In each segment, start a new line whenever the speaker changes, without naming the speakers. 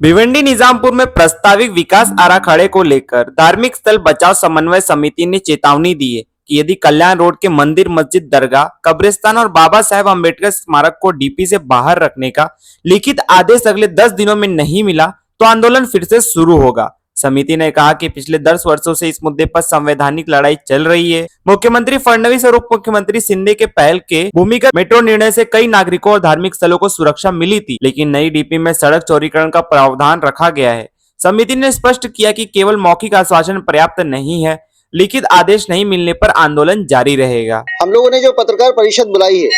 भिवंडी निजामपुर में प्रस्तावित विकास आराखड़े को लेकर धार्मिक स्थल बचाव समन्वय समिति ने चेतावनी दी है कि यदि कल्याण रोड के मंदिर, मस्जिद, दरगाह, कब्रिस्तान और बाबा साहेब अम्बेडकर स्मारक को डीपी से बाहर रखने का लिखित आदेश अगले 10 दिनों में नहीं मिला तो आंदोलन फिर से शुरू होगा। समिति ने कहा कि पिछले 10 वर्षों से इस मुद्दे पर संवैधानिक लड़ाई चल रही है। मुख्यमंत्री फडणवीस और उप मुख्यमंत्री शिंदे के पहल के भूमिगत मेट्रो निर्णय से कई नागरिकों और धार्मिक स्थलों को सुरक्षा मिली थी, लेकिन नई डीपी में सड़क चौड़ीकरण का प्रावधान रखा गया है। समिति ने स्पष्ट किया कि केवल मौखिक आश्वासन पर्याप्त नहीं है, लिखित आदेश नहीं मिलने पर आंदोलन जारी रहेगा।
हम लोगों ने जो पत्रकार परिषद बुलाई है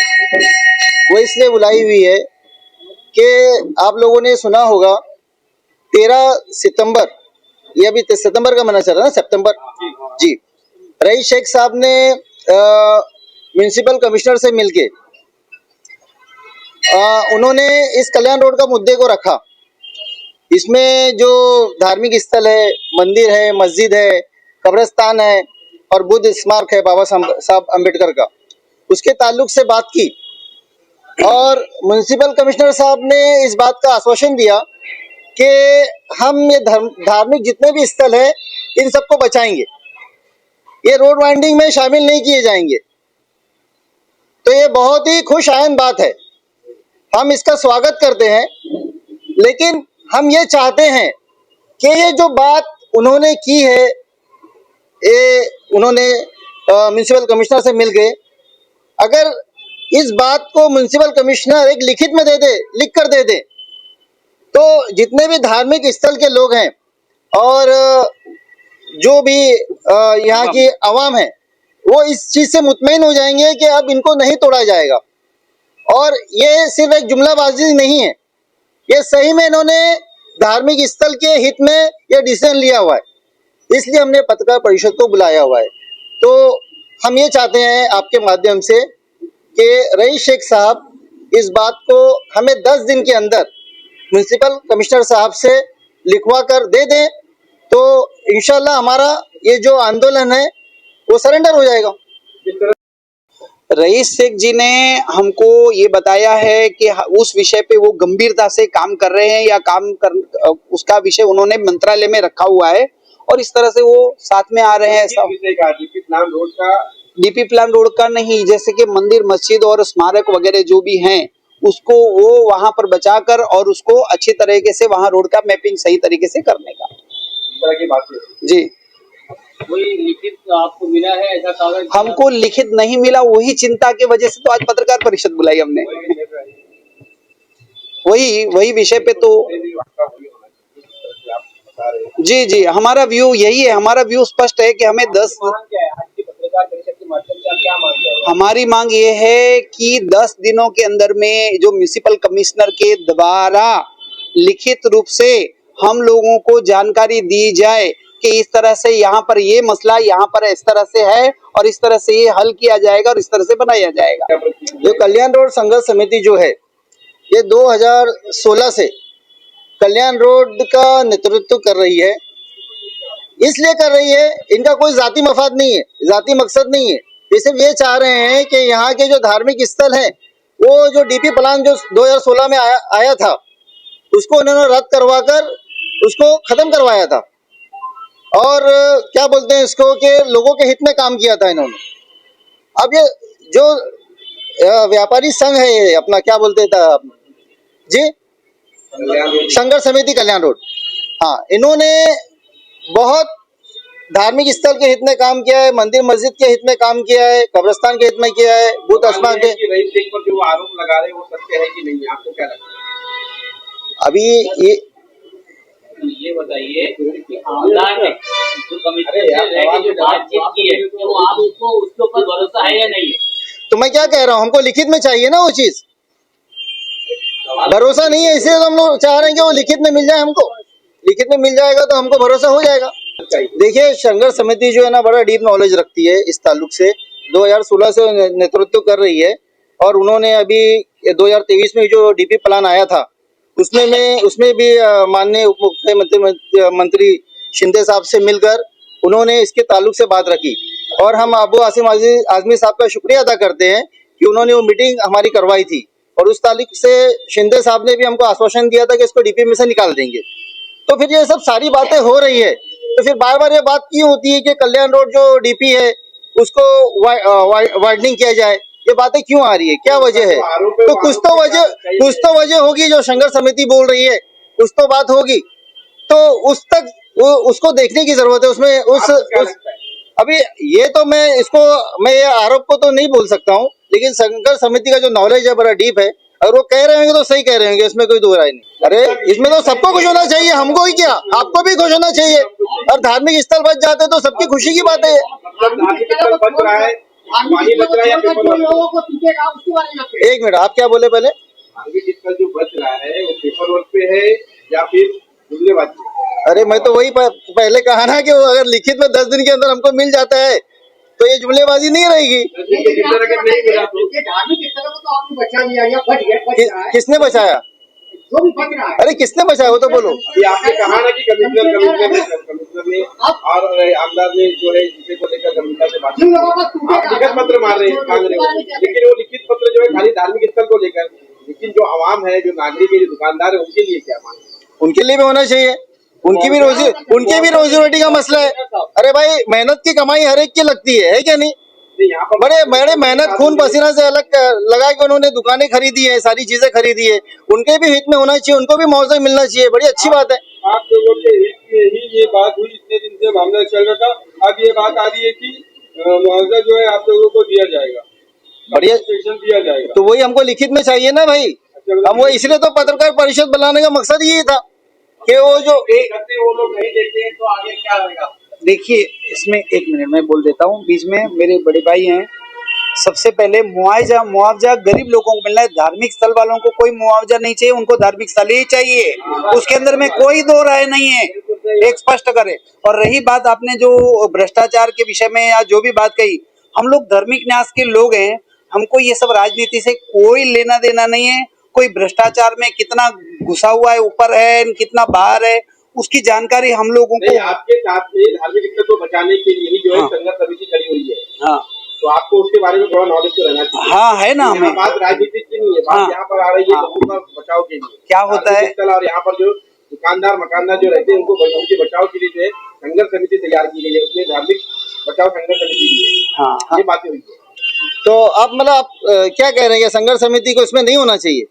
वो इसलिए बुलाई हुई है कि आप लोगों ने सुना होगा 13 सितंबर, ये अभी सितंबर का महीना चल रहा है ना, सितंबर जी, रईस शेख साहब ने म्युनिसिपल कमिश्नर से मिलके उन्होंने इस कल्याण रोड का मुद्दे को रखा। इसमें जो धार्मिक स्थल है, मंदिर है, मस्जिद है, कब्रिस्तान है और बुद्ध स्मारक है बाबा साहब अम्बेडकर का, उसके ताल्लुक से बात की और म्युनिसिपल कमिश्नर साहब ने इस बात का आश्वासन दिया कि हम ये धार्मिक जितने भी स्थल है इन सबको बचाएंगे, ये रोड वाइंडिंग में शामिल नहीं किए जाएंगे। तो ये बहुत ही खुश आयन बात है, हम इसका स्वागत करते हैं, लेकिन हम ये चाहते हैं कि ये जो बात उन्होंने की है, ये उन्होंने म्युनिसिपल कमिश्नर से मिल गए, अगर इस बात को म्युनिसिपल कमिश्नर एक लिखित में दे दे, लिख कर दे दे, तो जितने भी धार्मिक स्थल के लोग हैं और जो भी यहाँ की आवाम है वो इस चीज से मुतमईन हो जाएंगे कि अब इनको नहीं तोड़ा जाएगा। और ये सिर्फ एक जुमलाबाजी नहीं है, ये सही में इन्होंने धार्मिक स्थल के हित में ये डिसीजन लिया हुआ है, इसलिए हमने पत्रकार परिषद को बुलाया हुआ है। तो हम ये चाहते हैं आपके माध्यम से कि रईस शेख साहब इस बात को हमें 10 दिन के अंदर म्युनिसिपल कमिश्नर साहब से लिखवा कर दे दें, तो इंशाल्लाह हमारा ये जो आंदोलन है वो सरेंडर हो जाएगा।
रईस शेख जी ने हमको ये बताया है कि उस विषय पे वो गंभीरता से काम कर रहे हैं या उसका विषय उन्होंने मंत्रालय में रखा हुआ है और इस तरह से वो साथ में आ रहे हैं। डीपी प्लान रोड का नहीं, जैसे कि मंदिर, मस्जिद और स्मारक वगैरह जो भी हैं उसको वो वहां पर बचाकर और उसको अच्छी तरीके से वहां रोड का मैपिंग सही तरीके से करने का तरह की बात है जी।
कोई लिखित आपको मिला है ऐसा कागज?
हमको लिखित नहीं मिला, वही चिंता की वजह से तो आज पत्रकार परिषद बुलाई हमने। वही विषय पे तो जी हमारा व्यू यही है, हमारा व्यू स्पष्ट है कि हमें 10 हमारी मांग ये है कि 10 दिनों के अंदर में जो म्युनिसिपल कमिश्नर के द्वारा लिखित रूप से हम लोगों को जानकारी दी जाए कि इस तरह से यहाँ पर ये मसला यहाँ पर इस तरह से है और इस तरह से ये हल किया जाएगा और इस तरह से बनाया जाएगा।
जो कल्याण रोड संघर्ष समिति जो है ये 2016 से कल्याण रोड का नेतृत्व कर रही है, इसलिए कर रही है, इनका कोई जाती मफाद नहीं है, जाती मकसद नहीं है, ये सिर्फ ये चाह रहे हैं कि यहाँ के जो धार्मिक स्थल हैं वो जो डीपी प्लान जो 2016 में आया था उसको उन्होंने रद्द करवा कर उसको खत्म करवाया था और क्या बोलते हैं इसको कि लोगों के हित में काम किया था इन्होंने। अब ये जो व्यापारी संघ है ये अपना क्या बोलते था जी, संघर्ष समिति कल्याण रोड, हाँ, इन्होंने बहुत धार्मिक स्थल के हित में काम किया है, मंदिर मस्जिद के हित में काम किया है, कब्रिस्तान के हित में किया है, बुद्ध स्मारक के।
रईस शेख पर जो आरोप लगा रहे हैं वो सत्य है कि नहीं, आपको क्या लगता है?
अभी
ये बताइए कि आमदार ने जो कमिश्नर से लेके जो बातचीत की है तो आप उसके ऊपर भरोसा है या नहीं है?
तो मैं क्या कह रहा हूँ, हमको लिखित में चाहिए ना वो चीज, भरोसा नहीं है इसलिए तो हम लोग चाह रहे हैं कि वो लिखित में मिल जाए, हमको लिखित में मिल जाएगा तो हमको भरोसा हो जाएगा। देखिए संघर्ष समिति जो है ना बड़ा डीप नॉलेज रखती है इस ताल्लुक से, 2016 से नेतृत्व कर रही है और उन्होंने अभी 2023 में जो डीपी प्लान आया था उसमें भी माननीय उप मुख्यमंत्री शिंदे साहब से मिलकर उन्होंने इसके ताल्लुक से बात रखी और हम अबू आसिम आजमी साहब का शुक्रिया अदा करते हैं कि उन्होंने वो मीटिंग हमारी करवाई थी और उस तारीख से शिंदे साहब ने भी हमको आश्वासन दिया था कि इसको डीपी में से निकाल देंगे। तो फिर ये सब सारी बातें हो रही है, तो फिर बार बार ये बात क्यों होती है कि कल्याण रोड जो डीपी है उसको वाइडनिंग किया जाए? ये बातें क्यों आ रही है, क्या वजह है? तो कुछ तो वजह होगी जो संघर्ष समिति बोल रही है, कुछ तो बात होगी। तो उसको देखने की जरूरत है। उसमें अभी ये तो मैं ये आरोप को तो नहीं बोल सकता हूँ, लेकिन संघर्ष समिति का जो नॉलेज है बड़ा डीप है, और वो कह रहे होंगे तो सही कह रहे होंगे, इसमें कोई दो राय नहीं। अरे इसमें तो सबको खुश होना चाहिए, हमको ही क्या, आपको भी खुश होना चाहिए। और धार्मिक स्थल बच जाते तो सबकी खुशी की बात है। एक मिनट, आप क्या बोले पहले?
धार्मिक स्थल जो बच रहा है वो पेपर वर्क पे है या फिर जुमलेबाजी?
अरे मैं तो वही पहले कहा ना कि वो अगर लिखित में 10 दिन के अंदर हमको मिल जाता है तो ये जुमलेबाजी नहीं रहेगी।
धार्मिक स्थलों को तो आपने बचा लिया या बच गया,
किसने बचाया?
जो भी बच रहा है।
अरे किसने बचाया वो तो बोलो।
ये आपने कहा ना कि कमिश्नर ने और आमदार ने जो है इसे को लेकर गंभीरता से बात, आप लिखित पत्र मार रहे हैं कांग्रेस, लेकिन वो लिखित पत्र जो है खाली धार्मिक स्थल को लेकर, लेकिन जो आवाम है, जो नागरिक है, जो दुकानदार है, उनके लिए क्या मांग?
उनके लिए भी होना चाहिए, उनकी भी रोजी रोटी का मसला है। अरे भाई मेहनत की कमाई हर एक की लगती है क्या नहीं? बड़े बड़े मेहनत खून पसीना से अलग लगा के उन्होंने दुकानें खरीदी है, सारी चीजें खरीदी है, उनके भी हित में होना चाहिए, उनको भी मुआवजा मिलना चाहिए, बड़ी अच्छी बात है।
आप लोगों के हित में ही ये बात हुई, इतने दिन से मामला चल रहा था, अब ये बात आ रही है कि मुआवजा जो है आप लोगों को दिया जाएगा,
बढ़िया
दिया जाएगा।
तो वही हमको लिखित में चाहिए ना भाई। हम वो इसलिए तो पत्रकार परिषद बनाने का मकसद यही था कि वो जो
वो लोग नहीं देते हैं तो आगे क्या होगा?
देखिए, इसमें एक मिनट मैं बोल देता हूँ, बीच में मेरे बड़े भाई हैं। सबसे पहले मुआवजा गरीब लोगों को मिलना है, धार्मिक स्थल वालों को कोई मुआवजा नहीं चाहिए, उनको धार्मिक स्थल ही चाहिए, उसके अंदर में कोई दो राय नहीं है, एक स्पष्ट करे। और रही बात आपने जो भ्रष्टाचार के विषय में या जो भी बात कही, हम लोग धार्मिक न्यास के लोग हैं, हमको ये सब राजनीति से कोई लेना देना नहीं है। कोई भ्रष्टाचार में कितना घुसा हुआ है, ऊपर है कितना बाहर है, उसकी जानकारी हम लोगों को।
आपके साथ में धार्मिक स्थल को बचाने के लिए ही जो है संघर्ष समिति खड़ी हुई है।
हाँ,
तो आपको उसके बारे में थोड़ा नॉलेज तो रहना चाहिए।
हाँ है ना, हमें
बात राजनीति की नहीं है, बात यहाँ पर आ रही है लोगों का बचाव के लिए।
क्या होता है,
और यहाँ पर जो दुकानदार मकानदार जो रहते हैं उनके बचाव के लिए जो है संघर्ष समिति तैयार की गई है, उसमें धार्मिक बचाव संघर्ष समिति भी है। हाँ, ये बातें हुई है।
तो आप मतलब आप क्या कह रहे हैं, संघर्ष समिति को इसमें नहीं होना चाहिए?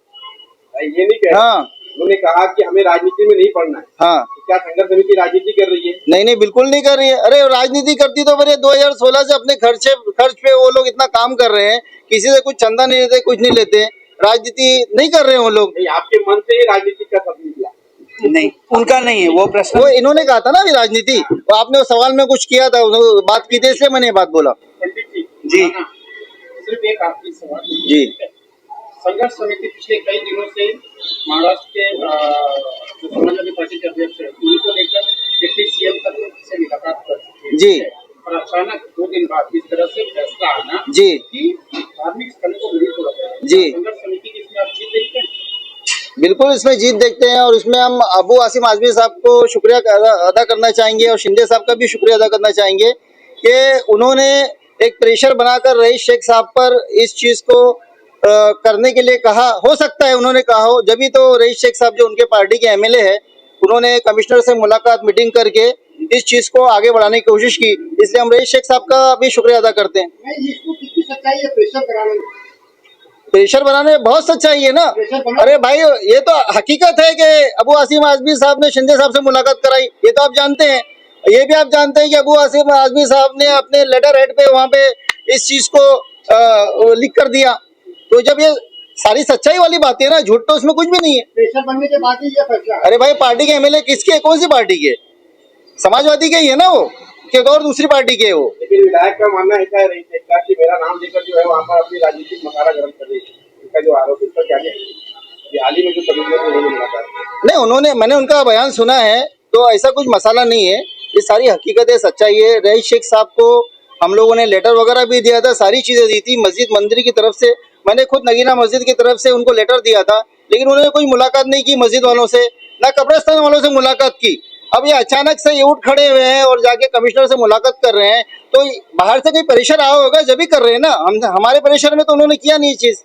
ये नहीं कह रहे।
हाँ,
उन्होंने कहा कि हमें राजनीति में नहीं पढ़ना है।
हाँ,
तो क्या संघर्ष समिति राजनीति कर रही है?
नहीं, बिल्कुल नहीं कर रही है। अरे राजनीति करती तो फिर 2016 से अपने खर्च पे वो लोग इतना काम कर रहे हैं, किसी से कुछ चंदा नहीं लेते, कुछ नहीं लेते, राजनीति नहीं कर रहे हैं वो लोग।
आपके मन से ही राजनीति का सब निकला?
नहीं, उनका नहीं है वो प्रश्न।
वो इन्होंने कहा था ना अभी राजनीति, तो आपने उस सवाल में कुछ किया था, बात की थी, इसलिए मैंने बात बोला।
जी, सिर्फ एक आखिरी सवाल
जी।
संघर्ष समिति पिछले कई दिनों से महाराष्ट्र के जो समाजवादी पार्टी के अध्यक्ष है उनको लेकर डिप्टी सीएम तक से मुलाकात कर चुके हैं
जी,
और अचानक 2 दिन बाद इस तरह से फैसला आना
जी
कि धार्मिक स्थलों को नहीं तोड़ा जाए,
जी,
संघर्ष समिति की इसमें आप जीत देखते हैं?
बिल्कुल इसमें जीत देखते हैं, और इसमें हम अबू आसिम आजमी साहब को शुक्रिया अदा करना चाहेंगे और शिंदे साहब का भी शुक्रिया अदा करना चाहेंगे कि उन्होंने एक प्रेशर बनाकर रईस शेख साहब पर इस चीज को करने के लिए कहा। हो सकता है उन्होंने कहा हो, जब भी तो रईस शेख साहब जो उनके पार्टी के एमएलए है, उन्होंने कमिश्नर से मुलाकात मीटिंग करके इस चीज को आगे बढ़ाने की कोशिश की, इसलिए हम रईस शेख साहब का भी शुक्रिया अदा करते हैं।
इसको कितनी सच्चाई है
प्रेशर बनाने में बहुत सच्चाई है ना। अरे भाई ये तो हकीकत है कि अबू आसिम आजमी साहब ने शिंदे साहब से मुलाकात कराई, ये तो आप जानते हैं। ये भी आप जानते हैं कि अबू आसिम आजमी साहब ने अपने लेटर हेड पे वहाँ पे इस चीज को लिख कर दिया। तो जब ये सारी सच्चाई वाली बात है ना, झूठ तो उसमें कुछ भी नहीं है।
प्रेशर बनने के बाद ही ये फैसला।
अरे भाई पार्टी के एमएलए किसके, कौन सी पार्टी के? समाजवादी के ही है ना वो, कि और दूसरी पार्टी के वो।
लेकिन विधायक का मानना ऐसा है कि मेरा नाम लेकर जो है वहाँ पर अपनी राजनीतिक मसाला गर्म कर रही है, इनका जो आरोप है, क्या कहेंगे? हाल ही में जो कमिश्नर से उन्होंने मुलाकात
नहीं, मैंने उनका बयान सुना है, तो ऐसा कुछ मसाला नहीं है, ये सारी हकीकत है, सच्चाई है। रईस शेख साहब को हम लोगों ने लेटर वगैरह भी दिया था, सारी चीजें दी थी। मस्जिद मंदिर की तरफ से मैंने खुद नगीना मस्जिद की तरफ से उनको लेटर दिया था, लेकिन उन्होंने कोई मुलाकात नहीं की मस्जिद वालों से, ना कब्रिस्तान वालों से मुलाकात की। अब ये अचानक से ये उठ खड़े हुए हैं और जाके कमिश्नर से मुलाकात कर रहे हैं, तो बाहर से कोई प्रेशर आया होगा जब भी कर रहे हैं ना। हम हमारे प्रेशर में तो उन्होंने किया नहीं ये चीज।